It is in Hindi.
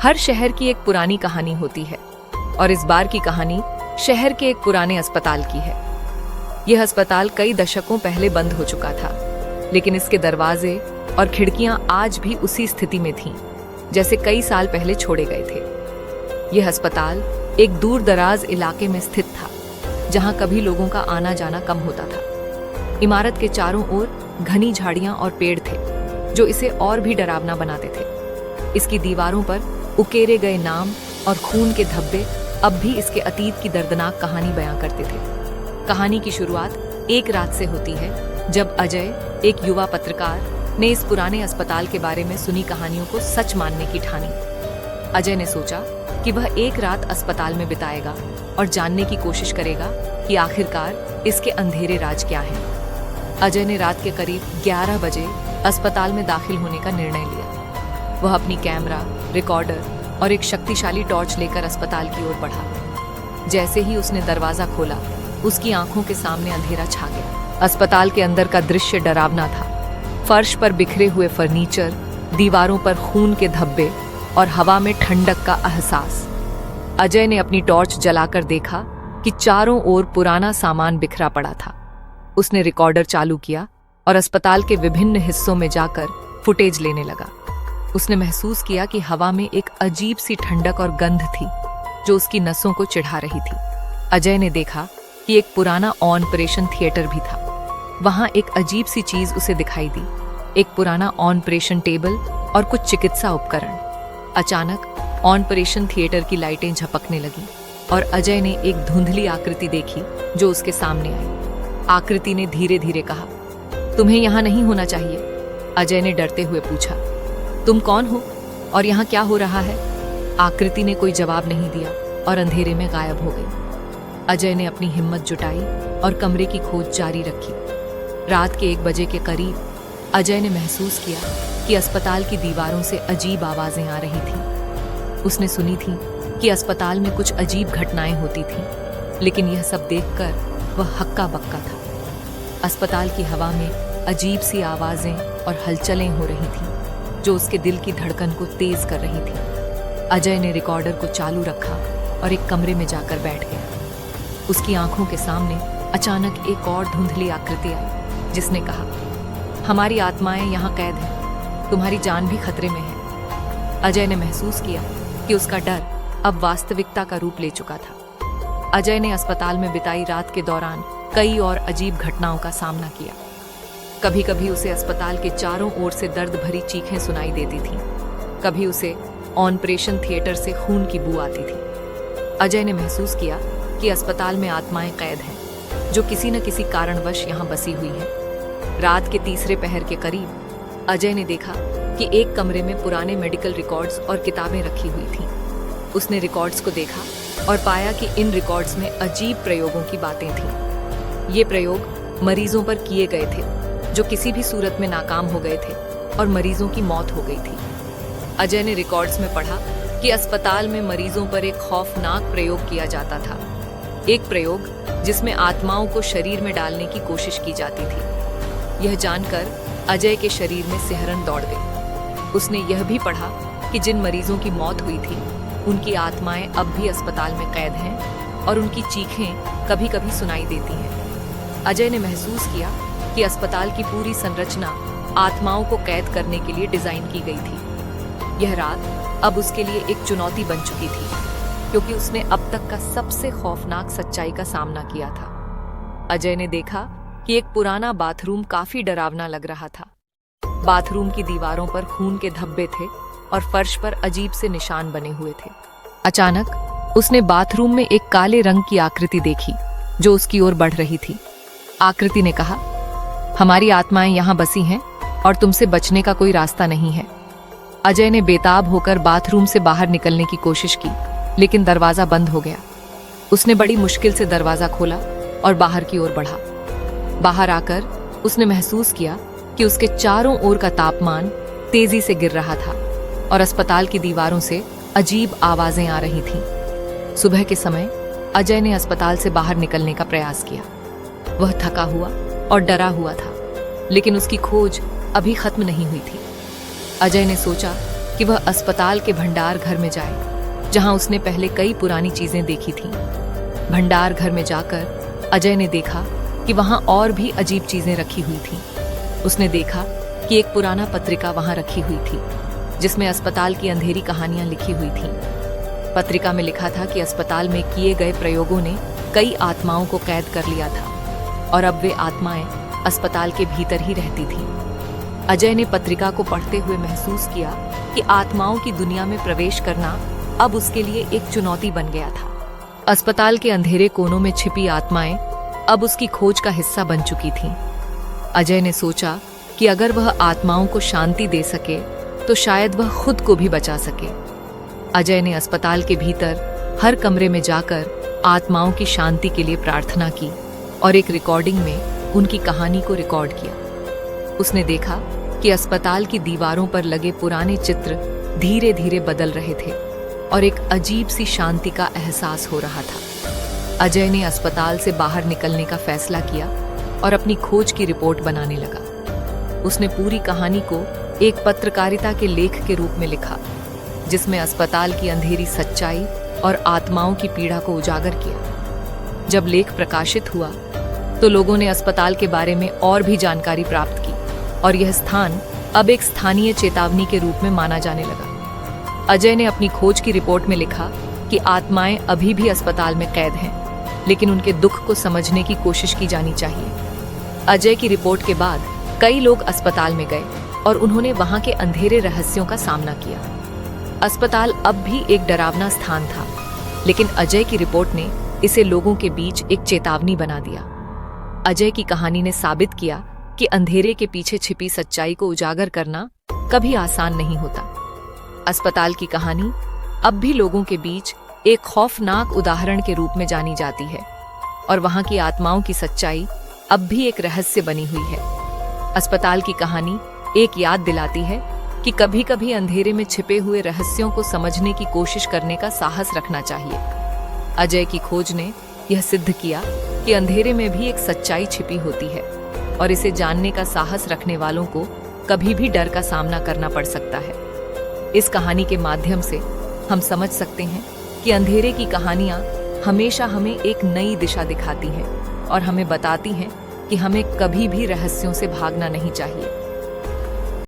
हर शहर की एक पुरानी कहानी होती है और इस बार की कहानी शहर के एक पुराने अस्पताल की है। यह अस्पताल कई दशकों पहले बंद हो चुका था, लेकिन इसके दरवाजे और खिड़कियां आज भी उसी स्थिति में थीं, जैसे कई साल पहले छोड़े गए थे। यह अस्पताल एक दूर दराज इलाके में स्थित था, जहां कभी लोगों का आना जाना कम होता था। इमारत के चारों ओर घनी झाड़ियां और पेड़ थे, जो इसे और भी डरावना बनाते थे। इसकी दीवारों पर उकेरे गए नाम और खून के धब्बे अब भी इसके अतीत की दर्दनाक कहानी बयां करते थे। कहानी की शुरुआत एक रात से होती है, जब अजय, एक युवा पत्रकार, ने इस पुराने अस्पताल के बारे में सुनी कहानियों को सच मानने की ठानी। अजय ने सोचा कि वह एक रात अस्पताल में बिताएगा और जानने की कोशिश करेगा कि आखिरकार इसके अंधेरे राज क्या हैं। अजय ने रात के करीब 11 बजे अस्पताल में दाखिल होने का निर्णय लिया। वह अपनी कैमरा, रिकॉर्डर और एक शक्तिशाली टॉर्च लेकर अस्पताल की ओर बढ़ा। जैसे ही उसने दरवाजा खोला, उसकी आंखों के सामने अंधेरा छा गया। अस्पताल के अंदर का दृश्य डरावना था। फर्श पर बिखरे हुए फर्नीचर, दीवारों पर खून के धब्बे और हवा में ठंडक का एहसास। अजय ने अपनी टॉर्च जलाकर देखा कि चारों ओर पुराना सामान बिखरा पड़ा था। उसने रिकॉर्डर चालू किया और अस्पताल के विभिन्न हिस्सों में जाकर फुटेज लेने लगा। उसने महसूस किया कि हवा में एक अजीब सी ठंडक और गंध थी, जो उसकी नसों को चिढ़ा रही थी। अजय ने देखा कि एक पुराना ऑपरेशन थिएटर भी था। वहां एक अजीब सी चीज उसे दिखाई दी, एक पुराना ऑपरेशन टेबल और कुछ चिकित्सा उपकरण। अचानक ऑपरेशन थिएटर की लाइटें झपकने लगी और अजय ने एक धुंधली आकृति देखी जो उसके सामने आई। आकृति ने धीरे धीरे कहा, तुम्हें यहाँ नहीं होना चाहिए। अजय ने डरते हुए पूछा, तुम कौन हो और यहाँ क्या हो रहा है? आकृति ने कोई जवाब नहीं दिया और अंधेरे में गायब हो गई। अजय ने अपनी हिम्मत जुटाई और कमरे की खोज जारी रखी। रात के 1 बजे के करीब अजय ने महसूस किया कि अस्पताल की दीवारों से अजीब आवाजें आ रही थीं। उसने सुनी थी कि अस्पताल में कुछ अजीब घटनाएं होती थीं, लेकिन यह सब देखकर वह हक्का बक्का था। अस्पताल की हवा में अजीब सी आवाजें और हलचलें हो रही थीं, जो उसके दिल की धड़कन को तेज कर रही थी। अजय ने रिकॉर्डर को चालू रखा और एक कमरे में जाकर बैठ गया। उसकी आंखों के सामने अचानक एक और धुंधली आकृति आई, जिसने कहा, हमारी आत्माएं यहाँ कैद हैं, तुम्हारी जान भी खतरे में है। अजय ने महसूस किया कि उसका डर अब वास्तविकता का रूप ले चुका था। अजय ने अस्पताल में बिताई रात के दौरान कई और अजीब घटनाओं का सामना किया। कभी कभी उसे अस्पताल के चारों ओर से दर्द भरी चीखें सुनाई देती थीं। कभी उसे ऑपरेशन थिएटर से खून की बू आती थी। अजय ने महसूस किया कि अस्पताल में आत्माएं कैद हैं, जो किसी न किसी कारणवश यहाँ बसी हुई हैं। रात के तीसरे पहर के करीब अजय ने देखा कि एक कमरे में पुराने मेडिकल रिकॉर्ड्स और किताबें रखी हुई थीं। उसने रिकॉर्ड्स को देखा और पाया कि इन रिकॉर्ड्स में अजीब प्रयोगों की बातें थीं। ये प्रयोग मरीजों पर किए गए थे, जो किसी भी सूरत में नाकाम हो गए थे और मरीजों की मौत हो गई थी। अजय ने रिकॉर्ड्स में पढ़ा कि अस्पताल में मरीजों पर एक खौफनाक प्रयोग किया जाता था। एक प्रयोग जिसमें आत्माओं को शरीर में डालने की कोशिश की जाती थी। यह जानकर अजय के शरीर में सिहरन दौड़ गई। उसने यह भी पढ़ा कि जिन मरीजों की मौत हुई थी, उनकी आत्माएं अब भी अस्पताल में कैद हैं और उनकी चीखें कभी कभी सुनाई देती हैं। अजय ने महसूस किया कि अस्पताल की पूरी संरचना आत्माओं को कैद करने के लिए डिजाइन की गई थी। यह रात अब उसके लिए एक चुनौती बन चुकी थी, क्योंकि उसने अब तक का सबसे खौफनाक सच्चाई का सामना किया था। अजय ने देखा कि एक पुराना बाथरूम काफी डरावना लग रहा था। बाथरूम की दीवारों पर खून के धब्बे थे और फर्श पर अजीब से निशान बने हुए थे। अचानक उसने बाथरूम में एक काले रंग की आकृति देखी, जो उसकी ओर बढ़ रही थी। आकृति ने कहा, हमारी आत्माएं यहाँ बसी हैं और तुमसे बचने का कोई रास्ता नहीं है। अजय ने बेताब होकर बाथरूम से बाहर निकलने की कोशिश की, लेकिन दरवाजा बंद हो गया। उसने बड़ी मुश्किल से दरवाजा खोला और बाहर की ओर बढ़ा। बाहर आकर उसने महसूस किया कि उसके चारों ओर का तापमान तेजी से गिर रहा था और अस्पताल की दीवारों से अजीब आवाजें आ रही थीं। सुबह के समय अजय ने अस्पताल से बाहर निकलने का प्रयास किया। वह थका हुआ और डरा हुआ था, लेकिन उसकी खोज अभी खत्म नहीं हुई थी। अजय ने सोचा कि वह अस्पताल के भंडार घर में जाए, जहां उसने पहले कई पुरानी चीजें देखी थीं। भंडार घर में जाकर अजय ने देखा कि वहां और भी अजीब चीजें रखी हुई थीं। उसने देखा कि एक पुराना पत्रिका वहां रखी हुई थी, जिसमें अस्पताल की अंधेरी कहानियां लिखी हुई थीं। पत्रिका में लिखा था कि अस्पताल में किए गए प्रयोगों ने कई आत्माओं को कैद कर लिया था और अब वे आत्माएं अस्पताल के भीतर ही रहती थीं। अजय ने पत्रिका को पढ़ते हुए महसूस किया कि आत्माओं की दुनिया में प्रवेश करना अब उसके लिए एक चुनौती बन गया था। अस्पताल के अंधेरे कोनों में छिपी आत्माएं अब उसकी खोज का हिस्सा बन चुकी थीं। अजय ने सोचा कि अगर वह आत्माओं को शांति दे सके तो शायद वह खुद को भी बचा सके। अजय ने अस्पताल के भीतर हर कमरे में जाकर आत्माओं की शांति के लिए प्रार्थना की और एक रिकॉर्डिंग में उनकी कहानी को रिकॉर्ड किया। उसने देखा कि अस्पताल की दीवारों पर लगे पुराने चित्र धीरे धीरे बदल रहे थे और एक अजीब सी शांति का एहसास हो रहा था। अजय ने अस्पताल से बाहर निकलने का फैसला किया और अपनी खोज की रिपोर्ट बनाने लगा। उसने पूरी कहानी को एक पत्रकारिता के लेख के रूप में लिखा, जिसमें अस्पताल की अंधेरी सच्चाई और आत्माओं की पीड़ा को उजागर किया। जब लेख प्रकाशित हुआ तो लोगों ने अस्पताल के बारे में और भी जानकारी प्राप्त की और यह स्थान अब एक स्थानीय चेतावनी के रूप में माना जाने लगा। अजय ने अपनी खोज की रिपोर्ट में लिखा कि आत्माएं अभी भी अस्पताल में कैद हैं, लेकिन उनके दुख को समझने की कोशिश की जानी चाहिए। अजय की रिपोर्ट के बाद कई लोग अस्पताल में गए और उन्होंने वहां के अंधेरे रहस्यों का सामना किया। अस्पताल अब भी एक डरावना स्थान था, लेकिन अजय की रिपोर्ट ने इसे लोगों के बीच एक चेतावनी बना दिया। अजय की कहानी ने साबित किया कि अंधेरे के पीछे छिपी सच्चाई को उजागर करना कभी आसान नहीं होता। अस्पताल की कहानी अब भी लोगों के बीच एक खौफनाक उदाहरण के रूप में जानी जाती है और वहां की आत्माओं की सच्चाई अब भी एक रहस्य बनी हुई है। अस्पताल की कहानी एक याद दिलाती है कि कभी कभी अंधेरे में छिपे हुए रहस्यों को समझने की कोशिश करने का साहस रखना चाहिए। अजय की खोज ने यह सिद्ध किया कि अंधेरे में भी एक सच्चाई छिपी होती है और इसे जानने का साहस रखने वालों को कभी भी डर का सामना करना पड़ सकता है। इस कहानी के माध्यम से हम समझ सकते हैं कि अंधेरे की कहानियां हमेशा हमें एक नई दिशा दिखाती हैं और हमें बताती हैं कि हमें कभी भी रहस्यों से भागना नहीं चाहिए।